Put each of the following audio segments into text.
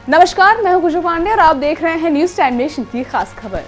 नमस्कार, मैं हूं गुजू पांडे और आप देख रहे हैं न्यूज टाइम नेशन की खास खबर।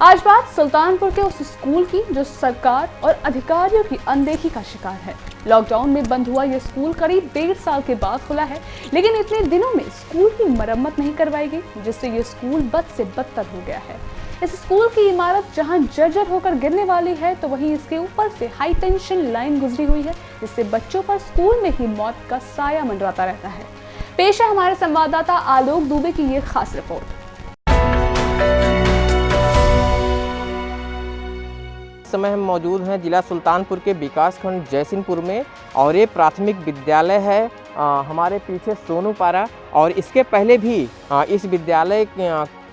आज बात सुल्तानपुर के उस स्कूल की जो सरकार और अधिकारियों की अनदेखी का शिकार है। लॉकडाउन में बंद हुआ यह स्कूल करीब 1.5 साल के बाद खुला है, लेकिन इतने दिनों में स्कूल की मरम्मत नहीं करवाई गई, जिससे ये स्कूल बद से बदतर हो गया है। इस स्कूल की इमारत जहां जर्जर होकर गिरने वाली है, तो वहीं इसके ऊपर से हाई टेंशन लाइन गुजरी हुई है, जिससे बच्चों पर स्कूल में ही मौत का साया मंडराता रहता है। पेश है हमारे संवाददाता आलोक दुबे की ये खास रिपोर्ट। इस समय हम मौजूद हैं जिला सुल्तानपुर के विकासखंड जयसिंहपुर में और ये प्राथमिक विद्यालय है। हमारे पीछे सोनूपारा और इसके पहले भी इस विद्यालय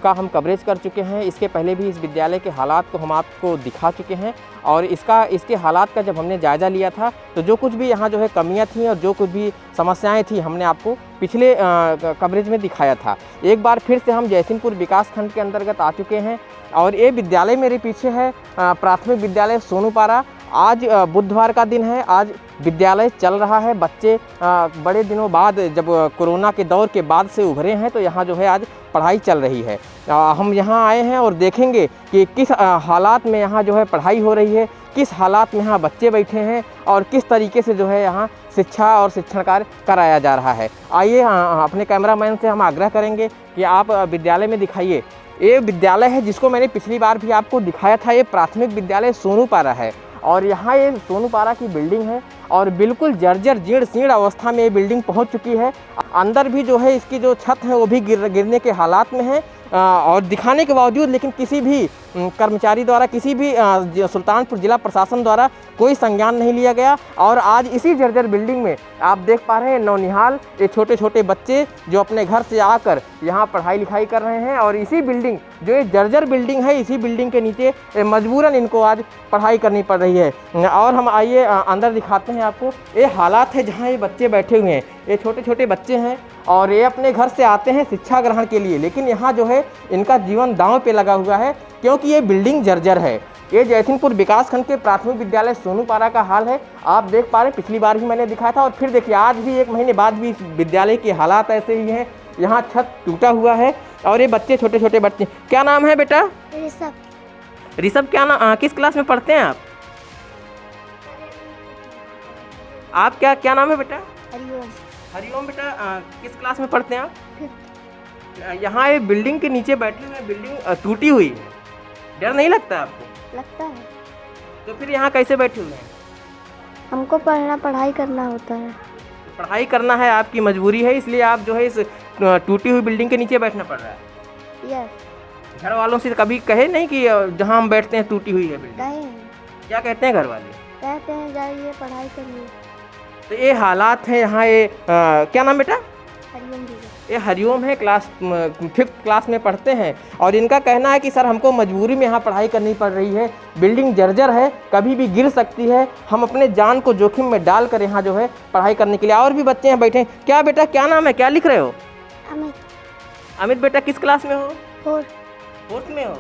का हम कवरेज कर चुके हैं। इसके पहले भी इस विद्यालय के हालात को हम आपको दिखा चुके हैं और इसके हालात का जब हमने जायज़ा लिया था तो जो कुछ भी यहाँ जो है कमियाँ थी और जो कुछ भी समस्याएं थी हमने आपको पिछले कवरेज में दिखाया था। एक बार फिर से हम जयसिंहपुर विकासखंड के अंतर्गत आ चुके हैं और ये विद्यालय मेरे पीछे है, प्राथमिक विद्यालय सोनूपारा। आज बुधवार का दिन है, आज विद्यालय चल रहा है। बच्चे बड़े दिनों बाद जब कोरोना के दौर के बाद से उभरे हैं तो यहाँ जो है आज पढ़ाई चल रही है। हम यहाँ आए हैं और देखेंगे कि किस हालात में यहाँ जो है पढ़ाई हो रही है, किस हालात में यहाँ बच्चे बैठे हैं और किस तरीके से जो है यहाँ शिक्षा और शिक्षण कार्य कराया जा रहा है। आइए अपने कैमरामैन से हम आग्रह करेंगे कि आप विद्यालय में दिखाइए। ये विद्यालय है जिसको मैंने पिछली बार भी आपको दिखाया था। ये प्राथमिक विद्यालय सोनूपारा है और यहाँ ये सोनूपारा की बिल्डिंग है और बिल्कुल जर्जर जीर्ण शीर्ण अवस्था में ये बिल्डिंग पहुँच चुकी है। अंदर भी जो है इसकी जो छत है वो भी गिरने के हालात में है और दिखाने के बावजूद लेकिन किसी भी कर्मचारी द्वारा, किसी भी सुल्तानपुर जिला प्रशासन द्वारा कोई संज्ञान नहीं लिया गया। और आज इसी जर्जर बिल्डिंग में आप देख पा रहे हैं नौनिहाल ये छोटे छोटे बच्चे जो अपने घर से आकर यहाँ पढ़ाई लिखाई कर रहे हैं और इसी बिल्डिंग जो ये जर्जर बिल्डिंग है, इसी बिल्डिंग के नीचे मजबूरन इनको आज पढ़ाई करनी पड़ रही है। और हम आइए अंदर दिखाते हैं आपको। ये हालात है जहाँ ये बच्चे बैठे हुए हैं, ये छोटे छोटे बच्चे हैं और ये अपने घर से आते हैं शिक्षा ग्रहण के लिए, लेकिन यहाँ जो है इनका जीवन दांव पे लगा हुआ है क्योंकि ये बिल्डिंग जर्जर है। ये जयसिंहपुर विकासखंड के प्राथमिक विद्यालय सोनूपारा का हाल है। आप देख पा रहे हैं, पिछली बार भी मैंने दिखाया था और फिर देखिए आज भी 1 महीने बाद भी इस विद्यालय के हालात ऐसे ही हैं। यहाँ छत टूटा हुआ है और ये बच्चे छोटे छोटे बच्चे। क्या नाम है बेटा? ऋषभ। ऋषभ क्या नाम, किस क्लास में पढ़ते हैं आप? आप क्या नाम है बेटा? हरिओम। हरिओम बेटा, किस क्लास में पढ़ते हैं आप? यहाँ ये बिल्डिंग के नीचे बैठे हुए हैं, बिल्डिंग टूटी हुई है, डर नहीं लगता आपको? लगता है। तो फिर यहाँ कैसे बैठे हुए हैं? हमको पढ़ाई करना होता है। पढ़ाई करना है, आपकी मजबूरी है, इसलिए आप जो है इस टूटी हुई बिल्डिंग के नीचे बैठना पड़ रहा है। यस। घर वालों से कभी कहे नहीं कि जहाँ हम बैठते हैं टूटी हुई है बिल्डिंग? कहे। क्या कहते हैं घर वाले? कहते हैं जाइए पढ़ाई करिए। तो ये हालात हैं यहाँ। ये क्या नाम बेटा? हरिओम जी। ये हरिओम है, क्लास 5th क्लास में पढ़ते हैं और इनका कहना है कि सर हमको मजबूरी में यहाँ पढ़ाई करनी पड़ रही है, बिल्डिंग जर्जर है, कभी भी गिर सकती है, हम अपने जान को जोखिम में डालकर यहाँ जो है पढ़ाई करने के लिए। और भी बच्चे हैं बैठे। क्या बेटा, क्या नाम है, क्या लिख रहे हो? अमित। अमित बेटा, किस क्लास में हो? 4th में हो।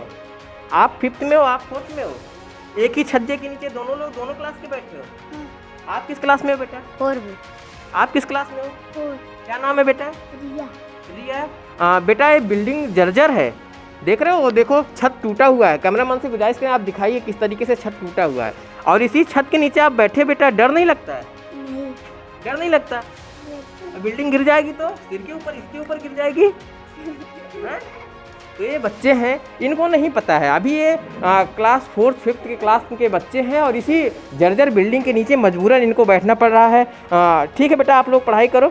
आप 5th में हो, आप 4th में हो। एक ही छज्जे के नीचे दोनों लोग दोनों क्लास के बैठे हो। आप किस क्लास में हो बेटा? 4 में। आप किस क्लास में हो? 4। क्या नाम है बेटा? रिया। रिया। बेटा ये बिल्डिंग जर्जर है, देख रहे हो? वो देखो छत टूटा हुआ है। कैमरामैन से गुजारिश करें आप दिखाइए किस तरीके से छत टूटा हुआ है और इसी छत के नीचे आप बैठे। बेटा डर नहीं लगता है? नहीं। डर नहीं लगता? बिल्डिंग गिर जाएगी तो सिर के ऊपर, इसके ऊपर गिर जाएगी है? तो ये बच्चे हैं, इनको नहीं पता है। अभी ये क्लास 4th 5th के क्लास के बच्चे हैं और इसी जर्जर बिल्डिंग के नीचे मजबूरन इनको बैठना पड़ रहा है। ठीक है बेटा, आप लोग पढ़ाई करो।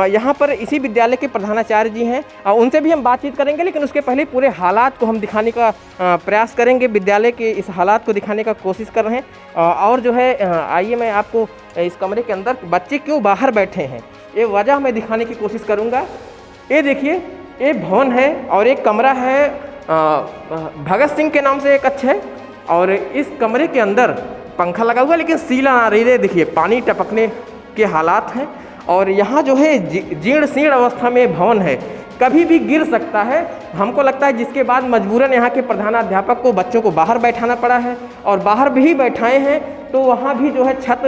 यहाँ पर इसी विद्यालय के प्रधानाचार्य जी हैं, उनसे भी हम बातचीत करेंगे, लेकिन उसके पहले पूरे हालात को हम दिखाने का प्रयास करेंगे। विद्यालय के इस हालात को दिखाने का कोशिश कर रहे हैं। और जो है आइए मैं आपको इस कमरे के अंदर बच्चे क्यों बाहर बैठे हैं ये वजह मैं दिखाने की कोशिश करूँगा। ये देखिए, ये भवन है और एक कमरा है भगत सिंह के नाम से एक कक्ष है और इस कमरे के अंदर पंखा लगा हुआ है लेकिन सीला आ रही है। देखिए पानी टपकने के हालात हैं और यहाँ जो है जीर्ण शीर्ण अवस्था में भवन है, कभी भी गिर सकता है। हमको लगता है जिसके बाद मजबूरन यहाँ के प्रधानाध्यापक को बच्चों को बाहर बैठाना पड़ा है और बाहर भी बैठाए हैं तो वहाँ भी जो है छत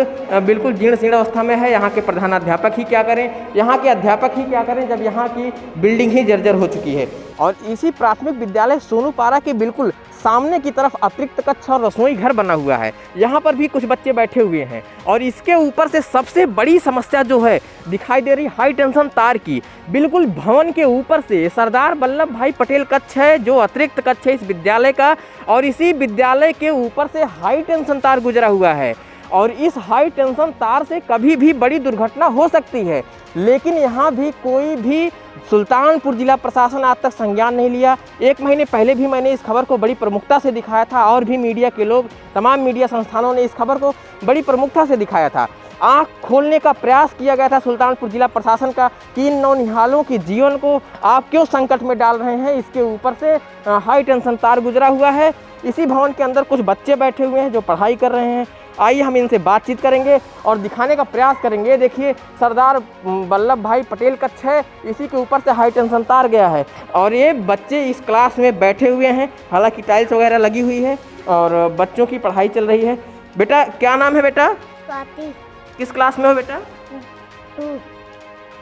बिल्कुल जीर्ण शीर्ण अवस्था में है। यहाँ के प्रधानाध्यापक ही क्या करें, यहाँ के अध्यापक ही क्या करें जब यहाँ की बिल्डिंग ही जर्जर हो चुकी है। और इसी प्राथमिक विद्यालय सोनूपारा के बिल्कुल सामने की तरफ अतिरिक्त कक्ष और रसोई घर बना हुआ है। यहाँ पर भी कुछ बच्चे बैठे हुए हैं और इसके ऊपर से सबसे बड़ी समस्या जो है दिखाई दे रही हाई टेंशन तार की। बिल्कुल भवन के ऊपर से सरदार वल्लभ भाई पटेल कक्ष है जो अतिरिक्त कक्ष है इस विद्यालय का, और इसी विद्यालय के ऊपर से हाई टेंशन तार गुजरा हुआ है और इस हाई टेंशन तार से कभी भी बड़ी दुर्घटना हो सकती है। लेकिन यहाँ भी कोई भी सुल्तानपुर जिला प्रशासन आज तक संज्ञान नहीं लिया। 1 महीने पहले भी मैंने इस खबर को बड़ी प्रमुखता से दिखाया था और भी मीडिया के लोग, तमाम मीडिया संस्थानों ने इस खबर को बड़ी प्रमुखता से दिखाया था। आँख खोलने का प्रयास किया गया था सुल्तानपुर जिला प्रशासन का कि इन नौनिहालों के जीवन को आप क्यों संकट में डाल रहे हैं। इसके ऊपर से हाई टेंशन तार गुजरा हुआ है। इसी भवन के अंदर कुछ बच्चे बैठे हुए हैं जो पढ़ाई कर रहे हैं। आइए हम इनसे बातचीत करेंगे और दिखाने का प्रयास करेंगे। देखिए सरदार वल्लभ भाई पटेल कक्ष है, इसी के ऊपर से हाई टेंशन तार गया है और ये बच्चे इस क्लास में बैठे हुए हैं। हालांकि टाइल्स वगैरह लगी हुई है और बच्चों की पढ़ाई चल रही है। बेटा क्या नाम है बेटा? स्वाति। किस क्लास में हो बेटा?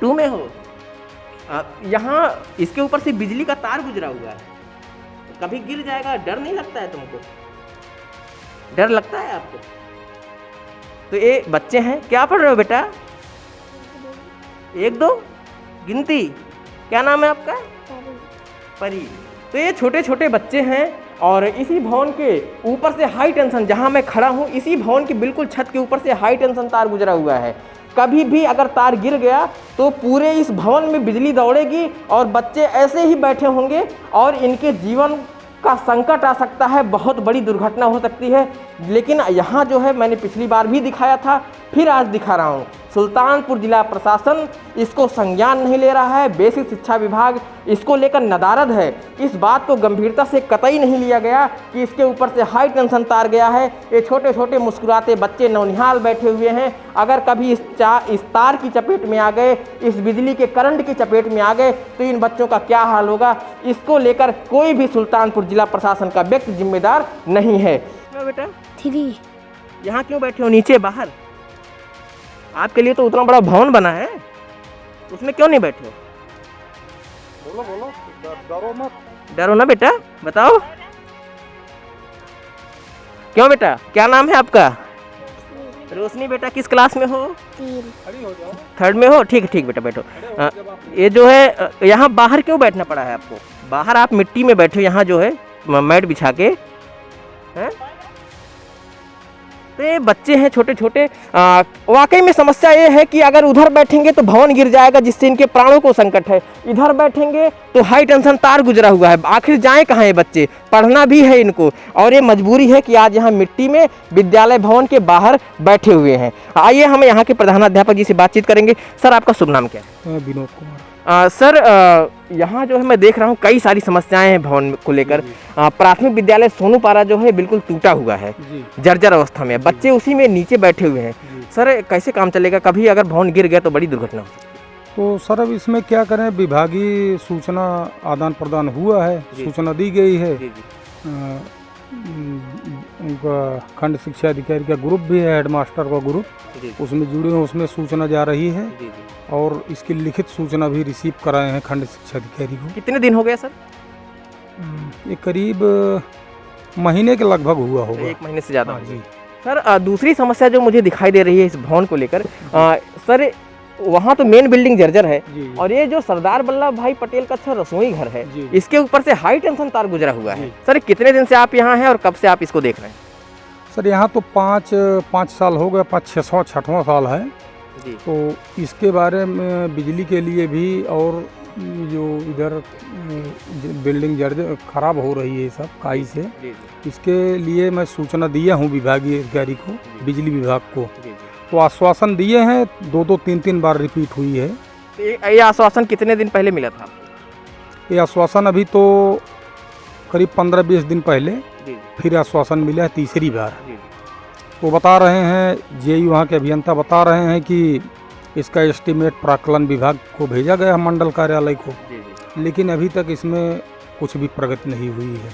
2 में हो। यहाँ इसके ऊपर से बिजली का तार गुजरा हुआ है, कभी गिर जाएगा, डर नहीं लगता है तुमको? डर लगता है आपको? तो ये बच्चे हैं, क्या पढ़ रहे हो बेटा? 1 2 गिनती। क्या नाम है आपका? परी। तो ये छोटे छोटे बच्चे हैं और इसी भवन के ऊपर से हाई टेंशन, जहां मैं खड़ा हूं इसी भवन की बिल्कुल छत के ऊपर से हाई टेंशन तार गुजरा हुआ है। कभी भी अगर तार गिर गया तो पूरे इस भवन में बिजली दौड़ेगी और बच्चे ऐसे ही बैठे होंगे और इनके जीवन का संकट आ सकता है, बहुत बड़ी दुर्घटना हो सकती है। लेकिन यहाँ जो है मैंने पिछली बार भी दिखाया था, फिर आज दिखा रहा हूँ, सुल्तानपुर जिला प्रशासन इसको संज्ञान नहीं ले रहा है। बेसिक शिक्षा विभाग इसको लेकर नदारद है। इस बात को गंभीरता से कतई नहीं लिया गया कि इसके ऊपर से हाई टेंशन तार गया है। ये छोटे छोटे मुस्कुराते बच्चे नौनिहाल बैठे हुए हैं। अगर कभी इस तार की चपेट में आ गए, इस बिजली के करंट की चपेट में आ गए तो इन बच्चों का क्या हाल होगा, इसको लेकर कोई भी सुल्तानपुर जिला प्रशासन का व्यक्ति जिम्मेदार नहीं है। बेटा 3। यहाँ क्यों बैठे हो? नीचे बाहर? आपके लिए तो उतना बड़ा भवन बना है, उसमें क्यों नहीं बैठे हो? बोलो बोलो, डरो मत। डरो ना बेटा, बताओ क्यों बेटा? क्या नाम है आपका? रोशनी। बेटा किस क्लास में हो? 3। 3rd में हो? ठीक है, ठीक बेटा बैठो। ये जो है यहाँ बाहर क्यों बैठना पड़ा है आपको? बाहर आप मिट्टी में बैठो, यहाँ जो है मैट बिछा के हैं। तो ये बच्चे हैं छोटे छोटे। वाकई में समस्या ये है कि अगर उधर बैठेंगे तो भवन गिर जाएगा जिससे इनके प्राणों को संकट है, इधर बैठेंगे तो हाई टेंशन तार गुजरा हुआ है। आखिर जाएं कहाँ ये बच्चे? पढ़ना भी है इनको और ये मजबूरी है कि आज यहाँ मिट्टी में विद्यालय भवन के बाहर बैठे हुए हैं। आइए हम यहाँ के प्रधानाध्यापक जी से बातचीत करेंगे। सर आपका शुभ नाम क्या है? विनोद कुमार। सर यहाँ जो है मैं देख रहा हूँ कई सारी समस्याएं हैं भवन को लेकर। प्राथमिक विद्यालय सोनूपारा जो है बिल्कुल टूटा हुआ है, जर्जर अवस्था में, बच्चे उसी में नीचे बैठे हुए हैं। सर कैसे काम चलेगा? कभी अगर भवन गिर गया तो बड़ी दुर्घटना हो सकती है। तो सर अब इसमें क्या करें, विभागीय सूचना आदान प्रदान हुआ है, सूचना दी गई है। उनका खंड शिक्षा अधिकारी का ग्रुप भी है, हेडमास्टर का ग्रुप, उसमें जुड़े हैं, उसमें सूचना जा रही है और इसकी लिखित सूचना भी रिसीव कराए हैं खंड शिक्षा अधिकारी को। कितने दिन हो गया सर? ये करीब महीने के लगभग हुआ होगा। 1 महीने से ज़्यादा। जी सर दूसरी समस्या जो मुझे दिखाई दे रही है इस भवन को लेकर, सर वहाँ तो मेन बिल्डिंग जर्जर है और ये जो सरदार वल्लभ भाई पटेल का रसोई घर है, इसके ऊपर से हाई टेंशन तार गुजरा हुआ है। सर कितने दिन से आप यहाँ हैं और कब से आप इसको देख रहे हैं? सर यहाँ तो 5 साल हो गए, 5-6वां साल है। तो इसके बारे में बिजली के लिए भी और जो इधर बिल्डिंग जर्जर खराब हो रही है सब काई से, इसके लिए मैं सूचना दिया हूँ विभागीय अधिकारी को, बिजली विभाग को। तो आश्वासन दिए हैं, 2-2, 3-3 बार रिपीट हुई है। ये आश्वासन कितने दिन पहले मिला था? ये आश्वासन अभी तो करीब 15-20 दिन पहले फिर आश्वासन मिला है, तीसरी बार। तो बता रहे हैं, जेई वहाँ के अभियंता बता रहे हैं कि इसका एस्टीमेट प्राक्कलन विभाग को भेजा गया है, मंडल कार्यालय को, लेकिन अभी तक इसमें कुछ भी प्रगति नहीं हुई है।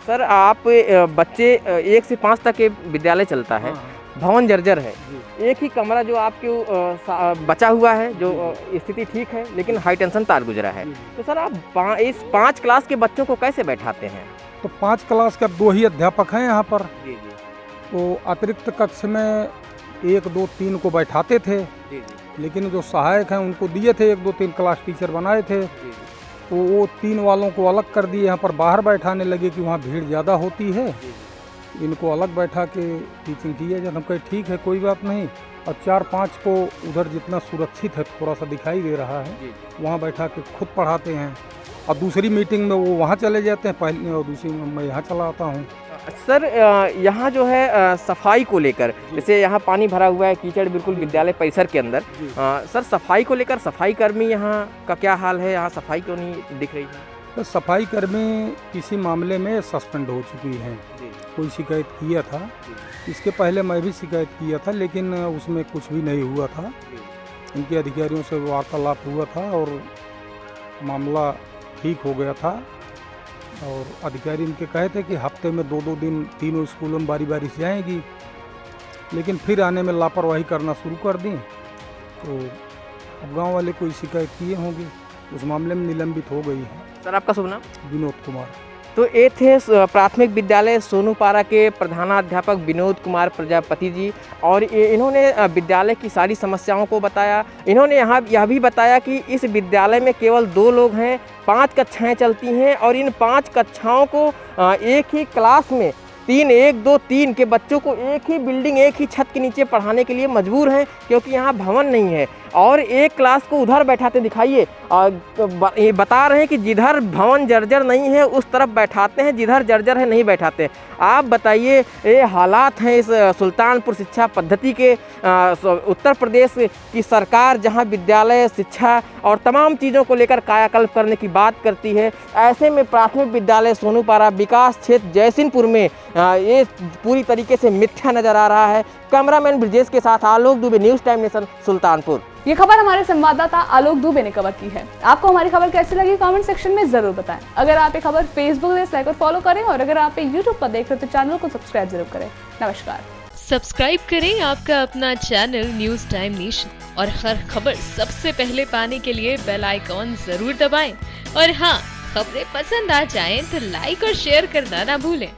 सर आप बच्चे 1 से 5 तक के विद्यालय चलता है, भवन जर्जर है, एक ही कमरा जो आपके बचा हुआ है, जो स्थिति ठीक है, लेकिन हाई टेंशन तार गुजरा है। तो सर आप इस 5 क्लास के बच्चों को कैसे बैठाते हैं? तो 5 क्लास के अब 2 ही अध्यापक हैं यहाँ पर। जी। तो अतिरिक्त कक्ष में 1, 2, 3 को बैठाते थे, लेकिन जो सहायक हैं उनको दिए थे, 1, 2, 3 क्लास टीचर बनाए थे। तो वो 3 वालों को अलग कर दिए, यहाँ पर बाहर बैठाने लगे कि वहाँ भीड़ ज़्यादा होती है, इनको अलग बैठा के टीचिंग की है। जब हम कहे ठीक है कोई बात नहीं, और 4-5 को उधर जितना सुरक्षित है, थोड़ा सा दिखाई दे रहा है, वहाँ बैठा के खुद पढ़ाते हैं। और दूसरी मीटिंग में वो वहाँ चले जाते हैं पहले, और दूसरी में मैं यहाँ चला आता हूँ। सर यहाँ जो है सफाई को लेकर, जैसे यहाँ पानी भरा हुआ है, कीचड़ बिल्कुल विद्यालय परिसर के अंदर, सर सफाई को लेकर सफाई कर्मी यहाँ का क्या हाल है? यहाँ सफाई क्यों नहीं दिख रही है? तो सफाई कर्मी किसी मामले में सस्पेंड हो चुकी हैं, कोई शिकायत किया था, इसके पहले मैं भी शिकायत किया था, लेकिन उसमें कुछ भी नहीं हुआ था। इनके अधिकारियों से वार्तालाप हुआ था और मामला ठीक हो गया था, और अधिकारी इनके कहे थे कि हफ्ते में 2-2 दिन तीनों स्कूलों में बारी से आएंगी, लेकिन फिर आने में लापरवाही करना शुरू कर दी। तो अब गांव वाले कोई शिकायत किए होंगे, उस मामले में निलंबित हो गई है। सर आपका शुभ नाम? विनोद कुमार। तो ये थे प्राथमिक विद्यालय सोनूपारा के प्रधानाध्यापक विनोद कुमार प्रजापति जी, और इन्होंने विद्यालय की सारी समस्याओं को बताया। इन्होंने यहाँ यह भी बताया कि इस विद्यालय में केवल 2 लोग हैं, 5 कक्षाएं चलती हैं, और इन 5 कक्षाओं को एक ही क्लास में 1, 2, 3 के बच्चों को एक ही बिल्डिंग, एक ही छत के नीचे पढ़ाने के लिए मजबूर हैं, क्योंकि यहाँ भवन नहीं है। और एक क्लास को उधर बैठाते दिखाइए, ये बता रहे हैं कि जिधर भवन जर्जर नहीं है उस तरफ बैठाते हैं, जिधर जर्जर है नहीं बैठाते। आप बताइए, ये हालात हैं इस सुल्तानपुर शिक्षा पद्धति के। उत्तर प्रदेश की सरकार जहां विद्यालय, शिक्षा और तमाम चीज़ों को लेकर कायाकल्प करने की बात करती है, ऐसे में प्राथमिक विद्यालय सोनूपारा विकास क्षेत्र जयसिंहपुर में ये पूरी तरीके से मिथ्या नजर आ रहा है। कैमरामैन ब्रिजेश के साथ Alok Dubey, News Time Nation, Sultanpur. ये खबर हमारे संवाददाता आलोक दुबे ने कवर की है। आपको हमारी खबर कैसी लगी कमेंट सेक्शन में जरूर बताएं। अगर आप ये खबर फेसबुक पे लाइक और फॉलो करें, और अगर आप यूट्यूब पर देख रहे हो तो चैनल को सब्सक्राइब जरूर करें। नमस्कार। सब्सक्राइब करें आपका अपना चैनल न्यूज़ टाइम नेशन, और हर खबर सबसे पहले पाने के लिए बेल आइकॉन जरूर दबाएं। और हाँ, खबरें पसंद आ जाएं तो लाइक और शेयर करना ना भूलें।